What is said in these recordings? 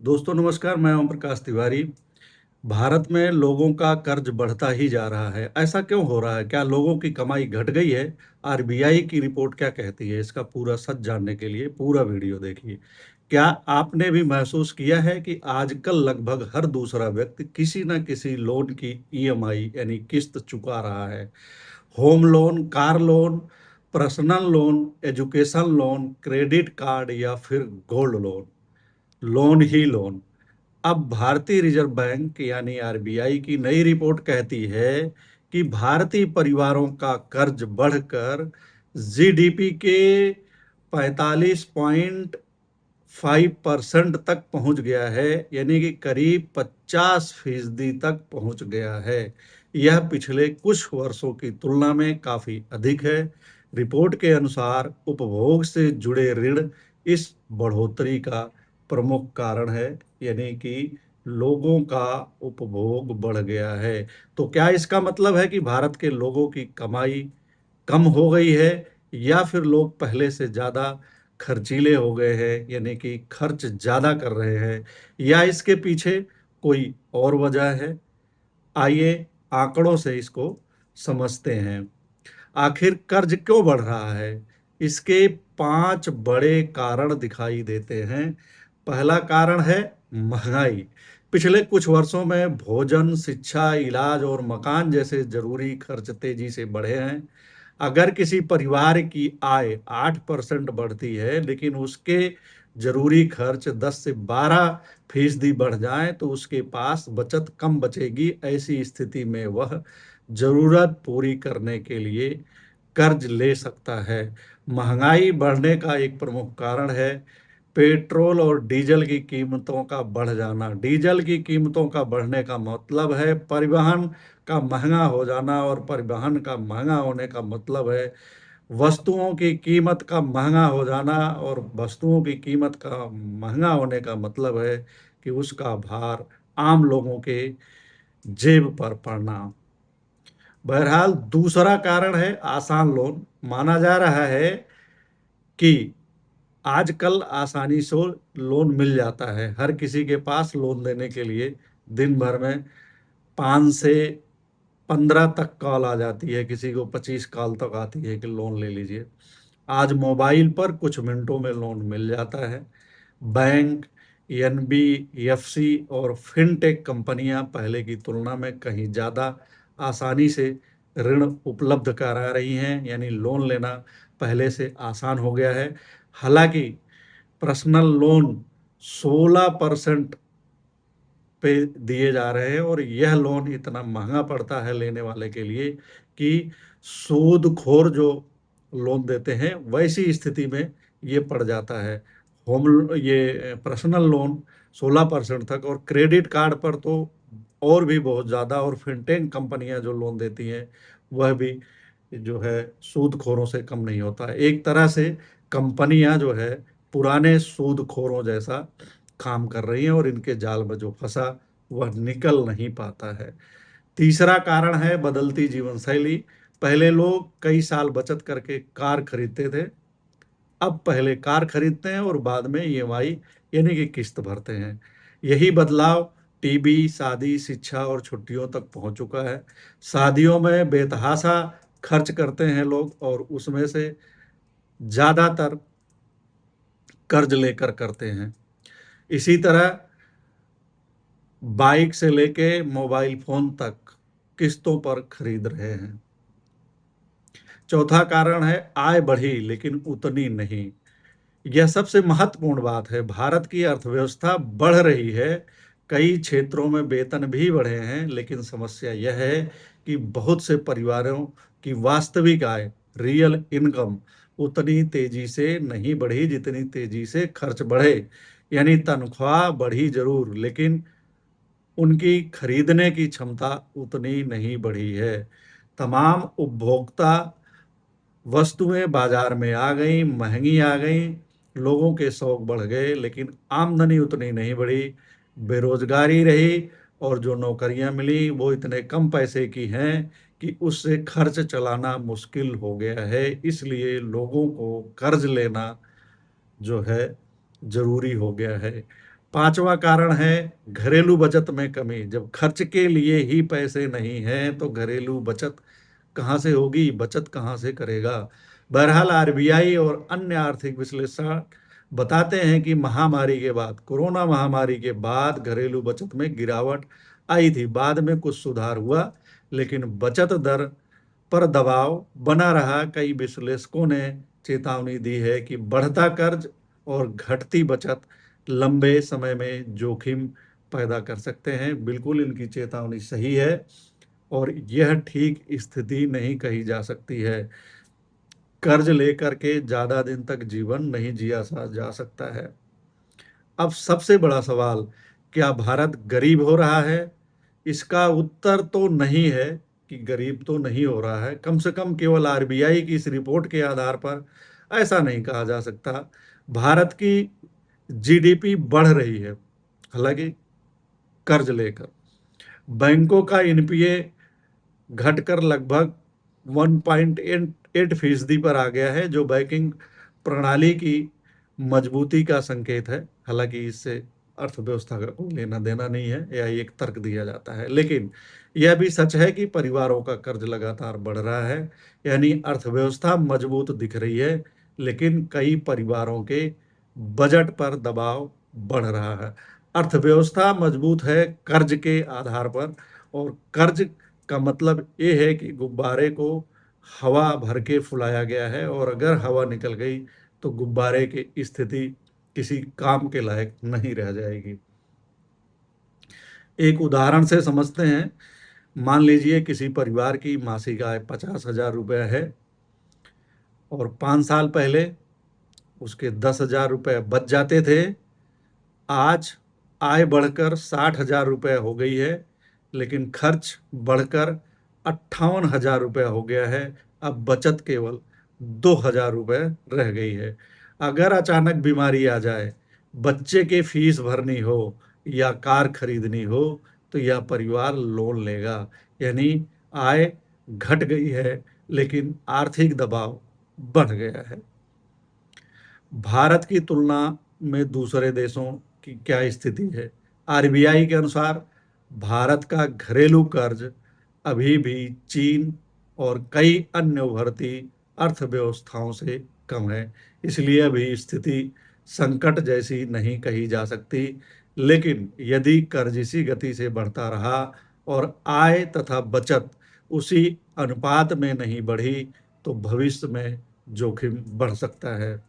दोस्तों नमस्कार, मैं ओम प्रकाश तिवारी। भारत में लोगों का कर्ज बढ़ता ही जा रहा है। ऐसा क्यों हो रहा है? क्या लोगों की कमाई घट गई है? आरबीआई की रिपोर्ट क्या कहती है? इसका पूरा सच जानने के लिए पूरा वीडियो देखिए। क्या आपने भी महसूस किया है कि आजकल लगभग हर दूसरा व्यक्ति किसी न किसी लोन की ईएमआई यानी किस्त चुका रहा है? Home loan, car loan, personal loan, education loan, credit card या फिर गोल्ड लोन। लोन ही लोन। अब भारतीय रिजर्व बैंक यानी आरबीआई की नई रिपोर्ट कहती है कि भारतीय परिवारों का कर्ज बढ़कर जीडीपी के 45.5% तक पहुंच गया है, यानी कि करीब 50% तक पहुंच गया है। यह पिछले कुछ वर्षों की तुलना में काफी अधिक है। रिपोर्ट के अनुसार उपभोग से जुड़े ऋण इस बढ़ोतरी का प्रमुख कारण है, यानी कि लोगों का उपभोग बढ़ गया है। तो क्या इसका मतलब है कि भारत के लोगों की कमाई कम हो गई है या फिर लोग पहले से ज़्यादा खर्चीले हो गए हैं, यानी कि खर्च ज़्यादा कर रहे हैं, या इसके पीछे कोई और वजह है? आइए आंकड़ों से इसको समझते हैं। आखिर कर्ज क्यों बढ़ रहा है? इसके 5 बड़े कारण दिखाई देते हैं। पहला कारण है महँगाई। पिछले कुछ वर्षों में भोजन, शिक्षा, इलाज और मकान जैसे ज़रूरी खर्च तेज़ी से बढ़े हैं। अगर किसी परिवार की आय 8% बढ़ती है, लेकिन उसके ज़रूरी खर्च 10 से 12% बढ़ जाएँ, तो उसके पास बचत कम बचेगी। ऐसी स्थिति में वह ज़रूरत पूरी करने के लिए कर्ज ले सकता है। महँगाई बढ़ने का एक प्रमुख कारण है पेट्रोल और डीजल की कीमतों का बढ़ जाना। डीजल की कीमतों का बढ़ने का मतलब है परिवहन का महँगा हो जाना, और परिवहन का महँगा होने का मतलब है वस्तुओं की कीमत का महँगा हो जाना, और वस्तुओं की कीमत का महँगा होने का मतलब है कि उसका भार आम लोगों के जेब पर पड़ना। बहरहाल दूसरा कारण है आसान लोन। माना जा रहा है कि आजकल आसानी से लोन मिल जाता है। हर किसी के पास लोन देने के लिए दिन भर में 5 से 15 तक कॉल आ जाती है, किसी को 25 कॉल तक आती है कि लोन ले लीजिए। आज मोबाइल पर कुछ मिनटों में लोन मिल जाता है। बैंक, एनबीएफसी और फिनटेक कंपनियां पहले की तुलना में कहीं ज़्यादा आसानी से ऋण उपलब्ध करा रही हैं, यानी लोन लेना पहले से आसान हो गया है। हालांकि पर्सनल लोन 16% पे दिए जा रहे हैं, और यह लोन इतना महंगा पड़ता है लेने वाले के लिए कि सूदखोर जो लोन देते हैं वैसी स्थिति में ये पड़ जाता है। ये पर्सनल लोन 16% तक, और क्रेडिट कार्ड पर तो और भी बहुत ज़्यादा, और फिनटेक कंपनियां जो लोन देती हैं वह भी जो है सूदखोरों से कम नहीं होता है। एक तरह से कंपनियां जो है पुराने सूदखोरों जैसा काम कर रही हैं, और इनके जाल में जो फंसा वह निकल नहीं पाता है। तीसरा कारण है बदलती जीवन शैली। पहले लोग कई साल बचत करके कार खरीदते थे। अब पहले कार खरीदते हैं और बाद में ईएमआई यानी कि किस्त भरते हैं। यही बदलाव टीवी, शादी, शिक्षा और छुट्टियों तक पहुंच चुका है। शादियों में बेतहाशा खर्च करते हैं लोग, और उसमें से ज़्यादातर कर्ज लेकर करते हैं। इसी तरह बाइक से लेके मोबाइल फोन तक किस्तों पर खरीद रहे हैं। चौथा कारण है आय बढ़ी लेकिन उतनी नहीं। यह सबसे महत्वपूर्ण बात है। भारत की अर्थव्यवस्था बढ़ रही है, कई क्षेत्रों में वेतन भी बढ़े हैं, लेकिन समस्या यह है कि बहुत से परिवारों की वास्तविक आय, रियल इनकम, उतनी तेजी से नहीं बढ़ी जितनी तेजी से खर्च बढ़े। यानी तनख्वाह बढ़ी जरूर, लेकिन उनकी खरीदने की क्षमता उतनी नहीं बढ़ी है। तमाम उपभोक्ता वस्तुएं बाजार में आ गई, महंगी आ गई, लोगों के शौक बढ़ गए, लेकिन आमदनी उतनी नहीं बढ़ी। बेरोजगारी रही, और जो नौकरियां मिली वो इतने कम पैसे की हैं कि उससे खर्च चलाना मुश्किल हो गया है। इसलिए लोगों को कर्ज लेना जो है जरूरी हो गया है। पांचवा कारण है घरेलू बचत में कमी। जब खर्च के लिए ही पैसे नहीं हैं तो घरेलू बचत कहाँ से होगी, बचत कहाँ से करेगा। बहरहाल आरबीआई और अन्य आर्थिक विश्लेषक बताते हैं कि महामारी के बाद, कोरोना महामारी के बाद घरेलू बचत में गिरावट आई थी। बाद में कुछ सुधार हुआ, लेकिन बचत दर पर दबाव बना रहा। कई विश्लेषकों ने चेतावनी दी है कि बढ़ता कर्ज और घटती बचत लंबे समय में जोखिम पैदा कर सकते हैं। बिल्कुल इनकी चेतावनी सही है और यह ठीक स्थिति नहीं कही जा सकती है। कर्ज लेकर के ज्यादा दिन तक जीवन नहीं जिया जा सकता है। अब सबसे बड़ा सवाल, क्या भारत गरीब हो रहा है? इसका उत्तर तो नहीं है कि गरीब तो नहीं हो रहा है। कम से कम केवल आरबीआई की इस रिपोर्ट के आधार पर ऐसा नहीं कहा जा सकता। भारत की जीडीपी बढ़ रही है, हालांकि कर्ज लेकर। बैंकों का एनपीए घटकर लगभग 1.8% पर आ गया है, जो बैंकिंग प्रणाली की मजबूती का संकेत है। हालांकि इससे अर्थव्यवस्था का कोई लेना देना नहीं है, या एक तर्क दिया जाता है। लेकिन यह भी सच है कि परिवारों का कर्ज लगातार बढ़ रहा है, यानी अर्थव्यवस्था मजबूत दिख रही है, लेकिन कई परिवारों के बजट पर दबाव बढ़ रहा है। अर्थव्यवस्था मजबूत है कर्ज के आधार पर, और कर्ज का मतलब ये है कि गुब्बारे को हवा भर के फुलाया गया है, और अगर हवा निकल गई तो गुब्बारे की स्थिति किसी काम के लायक नहीं रह जाएगी। एक उदाहरण से समझते हैं। मान लीजिए किसी परिवार की मासिक आय 50,000 रुपये है, और 5 साल पहले उसके 10,000 रुपये बच जाते थे। आज आय बढ़कर 60,000 रुपये हो गई है, लेकिन खर्च बढ़कर 58,000 रुपये हो गया है। अब बचत केवल 2,000 रुपये रह गई है। अगर अचानक बीमारी आ जाए, बच्चे के फीस भरनी हो या कार खरीदनी हो, तो यह परिवार लोन लेगा। यानी आय घट गई है, लेकिन आर्थिक दबाव बढ़ गया है। भारत की तुलना में दूसरे देशों की क्या स्थिति है? आरबीआई के अनुसार भारत का घरेलू कर्ज अभी भी चीन और कई अन्य उभरती अर्थव्यवस्थाओं से कम है। इसलिए अभी स्थिति संकट जैसी नहीं कही जा सकती। लेकिन यदि कर्ज इसी गति से बढ़ता रहा और आय तथा बचत उसी अनुपात में नहीं बढ़ी, तो भविष्य में जोखिम बढ़ सकता है।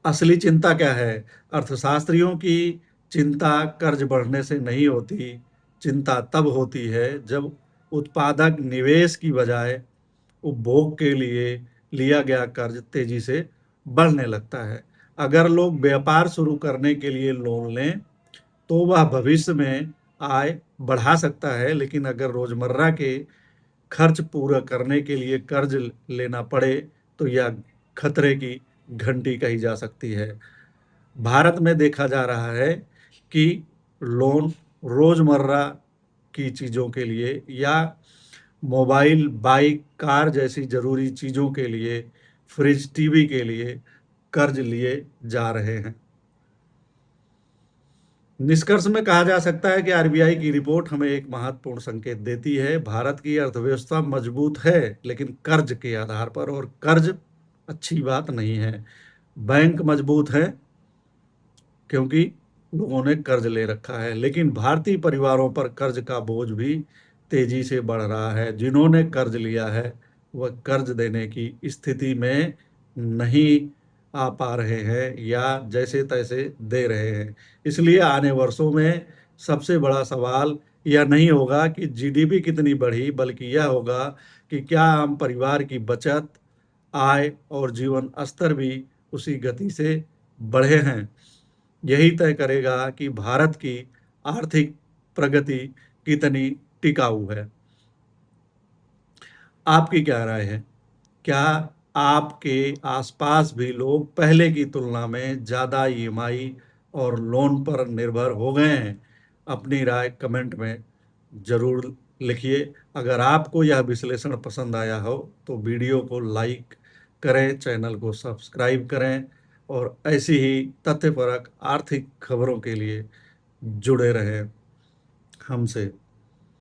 असली चिंता क्या है? अर्थशास्त्रियों की चिंता कर्ज बढ़ने से नहीं होती। चिंता तब होती है जब उत्पादक निवेश की बजाय उपभोग के लिए लिया गया कर्ज तेजी से बढ़ने लगता है। अगर लोग व्यापार शुरू करने के लिए लोन लें तो वह भविष्य में आय बढ़ा सकता है, लेकिन अगर रोजमर्रा के खर्च पूरा करने के लिए कर्ज लेना पड़े तो यह खतरे की घंटी कही जा सकती है। भारत में देखा जा रहा है कि लोन रोजमर्रा की चीज़ों के लिए या मोबाइल, बाइक, कार जैसी जरूरी चीज़ों के लिए, फ्रिज, टीवी के लिए कर्ज लिए जा रहे हैं। निष्कर्ष में कहा जा सकता है कि आरबीआई की रिपोर्ट हमें एक महत्वपूर्ण संकेत देती है। भारत की अर्थव्यवस्था मजबूत है, लेकिन कर्ज के आधार पर, और कर्ज अच्छी बात नहीं है। बैंक मजबूत है क्योंकि लोगों ने कर्ज ले रखा है, लेकिन भारतीय परिवारों पर कर्ज का बोझ भी तेजी से बढ़ रहा है। जिन्होंने कर्ज लिया है वह कर्ज देने की स्थिति में नहीं आ पा रहे हैं, या जैसे तैसे दे रहे हैं। इसलिए आने वर्षों में सबसे बड़ा सवाल यह नहीं होगा कि जीडीपी कितनी बढ़ी, बल्कि यह होगा कि क्या आम परिवार की बचत, आय और जीवन स्तर भी उसी गति से बढ़े हैं। यही तय करेगा कि भारत की आर्थिक प्रगति कितनी टिकाऊ है। आपकी क्या राय है? क्या आपके आसपास भी लोग पहले की तुलना में ज़्यादा ईएमआई और लोन पर निर्भर हो गए हैं? अपनी राय कमेंट में ज़रूर लिखिए। अगर आपको यह विश्लेषण पसंद आया हो तो वीडियो को लाइक करें, चैनल को सब्सक्राइब करें और ऐसी ही तथ्यपरक आर्थिक खबरों के लिए जुड़े रहें हमसे।